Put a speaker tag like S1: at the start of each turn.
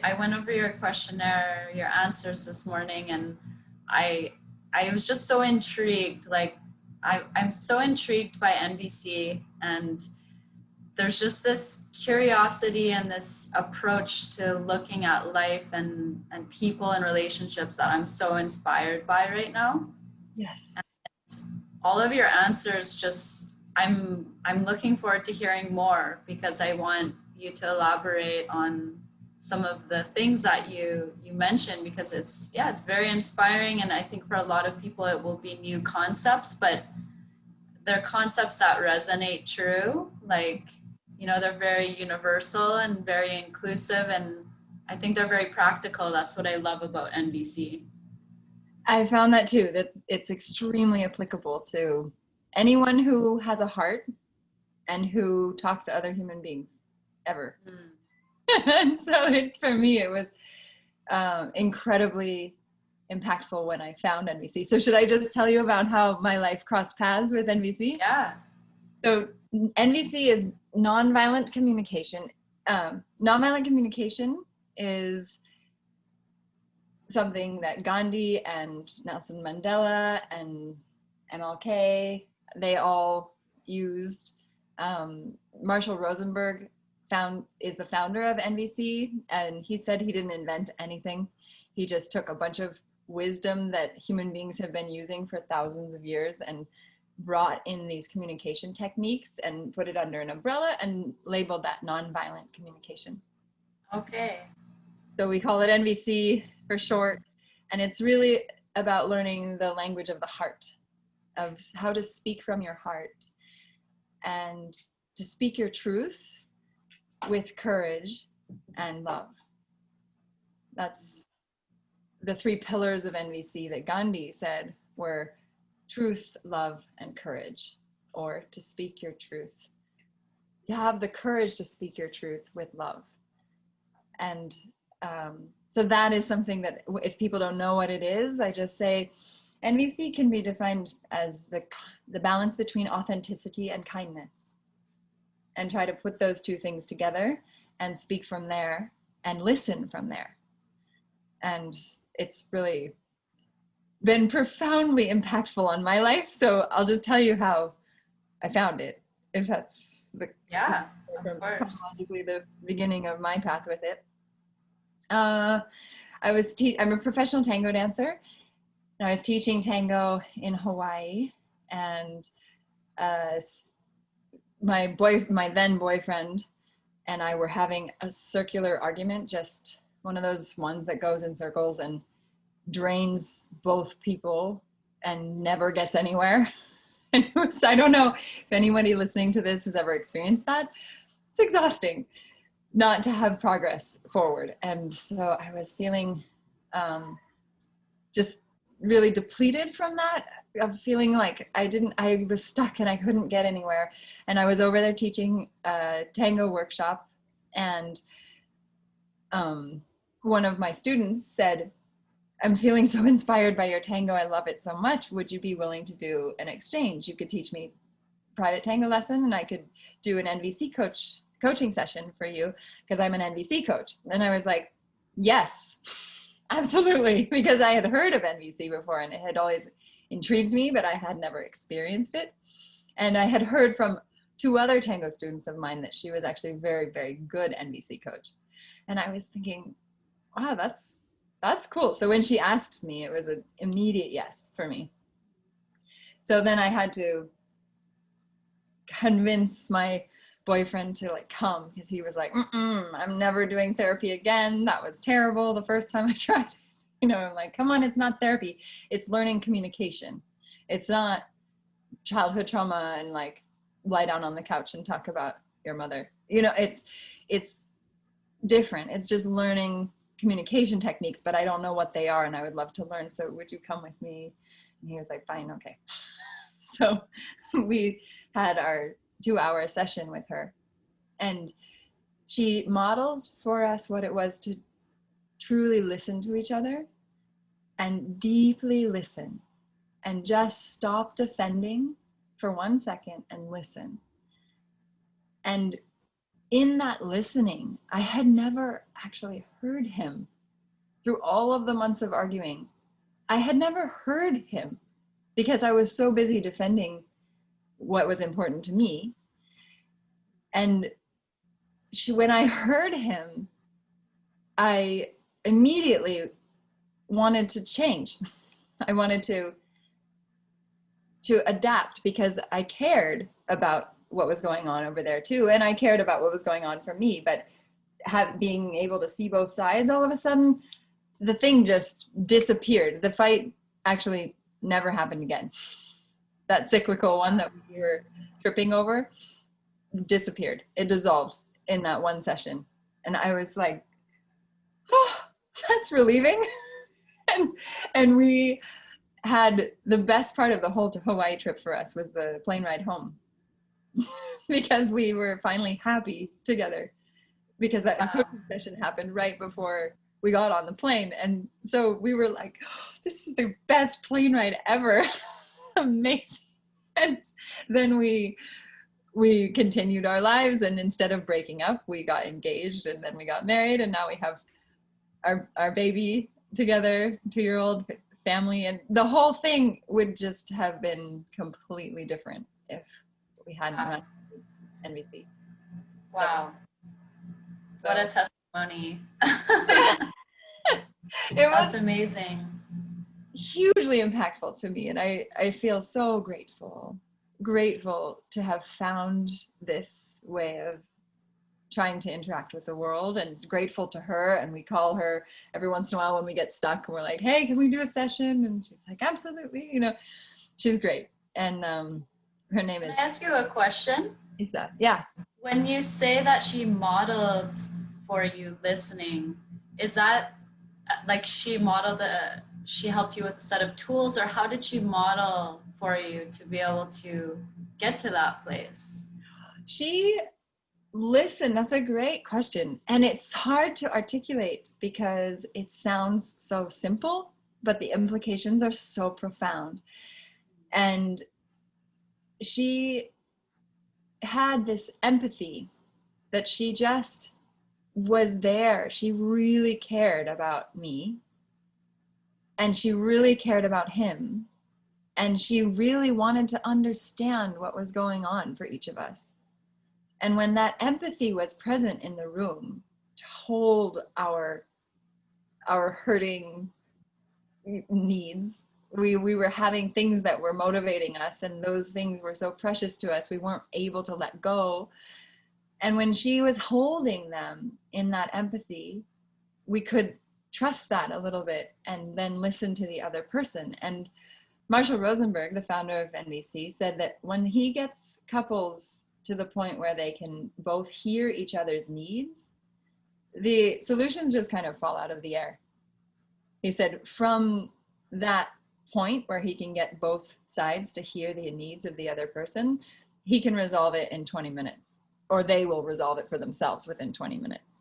S1: I went over your questionnaire, your answers this morning, and I was just so intrigued. Like I'm so intrigued by NVC, and there's just this curiosity and this approach to looking at life and people and relationships that I'm so inspired by right now.
S2: Yes.
S1: And all of your answers just, I'm looking forward to hearing more, because I want you to elaborate on some of the things that you mentioned, because it's very inspiring. And I think for a lot of people it will be new concepts, but they're concepts that resonate true. Like, they're very universal and very inclusive, and I think they're very practical. That's what I love about NVC.
S2: I found that too, that it's extremely applicable to anyone who has a heart and who talks to other human beings ever. And so for me, it was incredibly impactful when I found NVC. So should I just tell you about how my life crossed paths with NVC?
S1: Yeah.
S2: So NVC is nonviolent communication. Nonviolent communication is something that Gandhi and Nelson Mandela and MLK, they all used. Marshall Rosenberg is the founder of NVC, and he said he didn't invent anything. He just took a bunch of wisdom that human beings have been using for thousands of years and brought in these communication techniques and put it under an umbrella and labeled that nonviolent communication.
S1: Okay.
S2: So we call it NVC for short, and it's really about learning the language of the heart, of how to speak from your heart and to speak your truth with courage and love. That's the 3 pillars of NVC that Gandhi said were truth, love, and courage, or to speak your truth. You have the courage to speak your truth with love. And so that is something that if people don't know what it is, I just say NVC can be defined as the balance between authenticity and kindness, and try to put those 2 things together and speak from there and listen from there. And it's really been profoundly impactful on my life. So I'll just tell you how I found it, if that's chronologically the beginning of my path with it. I'm a professional tango dancer, and I was teaching tango in Hawaii, and my then boyfriend and I were having a circular argument, just one of those ones that goes in circles and drains both people and never gets anywhere. And I don't know if anybody listening to this has ever experienced that. It's exhausting not to have progress forward. And so I was feeling just really depleted from that, of feeling like I was stuck and I couldn't get anywhere. And I was over there teaching a tango workshop, and one of my students said, "I'm feeling so inspired by your tango. I love it so much. Would you be willing to do an exchange? You could teach me private tango lesson, and I could do an NVC coaching session for you, because I'm an NVC coach." And I was like, yes, absolutely, because I had heard of NVC before and it had always intrigued me, but I had never experienced it. And I had heard from 2 other tango students of mine that she was actually a very, very good NVC coach. And I was thinking, wow, that's cool. So when she asked me, it was an immediate yes for me. So then I had to convince my boyfriend to come, because he was like, I'm never doing therapy again. That was terrible the first time I tried it. I'm like, come on, it's not therapy. It's learning communication. It's not childhood trauma and lie down on the couch and talk about your mother. It's different. It's just learning communication techniques, but I don't know what they are, and I would love to learn. So would you come with me? And he was like, fine, okay. So we had our 2-hour session with her, and she modeled for us what it was to truly listen to each other and deeply listen, and just stop defending for 1 second and listen. And in that listening, I had never actually heard him through all of the months of arguing. I had never heard him because I was so busy defending what was important to me. And when I heard him, I immediately wanted to change. I wanted to adapt because I cared about what was going on over there too. And I cared about what was going on for me, but being able to see both sides, all of a sudden, the thing just disappeared. The fight actually never happened again. That cyclical one that we were tripping over disappeared. It dissolved in that one session. And I was like, oh, that's relieving. and we had the best part of the whole Hawaii trip for us was the plane ride home because we were finally happy together because that coaching session happened right before we got on the plane. And so we were like, oh, this is the best plane ride ever. Amazing. And then we continued our lives, and instead of breaking up, we got engaged, and then we got married, and now we have our baby together, 2-year-old family, and the whole thing would just have been completely different if we hadn't run NVC.
S1: Wow. What a testimony.
S2: That's
S1: amazing.
S2: Hugely impactful to me, and I feel so grateful to have found this way of trying to interact with the world, and grateful to her. And we call her every once in a while when we get stuck, and we're like, hey, can we do a session? And she's like, absolutely. You know, she's great. And her name is...
S1: Can I ask you a question?
S2: Isa. Yeah.
S1: When you say that she modeled for you listening, is that like she helped you with a set of tools, or how did she model for you to be able to get to that place?
S2: She listened. That's a great question. And it's hard to articulate because it sounds so simple, but the implications are so profound. And she had this empathy that she just was there. She really cared about me, and she really cared about him. And she really wanted to understand what was going on for each of us. And when that empathy was present in the room to hold our hurting needs, we were having things that were motivating us, and those things were so precious to us, we weren't able to let go. And when she was holding them in that empathy, we could trust that a little bit and then listen to the other person. And Marshall Rosenberg, the founder of NVC, said that when he gets couples to the point where they can both hear each other's needs, the solutions just kind of fall out of the air. He said from that point where he can get both sides to hear the needs of the other person, he can resolve it in 20 minutes, or they will resolve it for themselves within 20 minutes.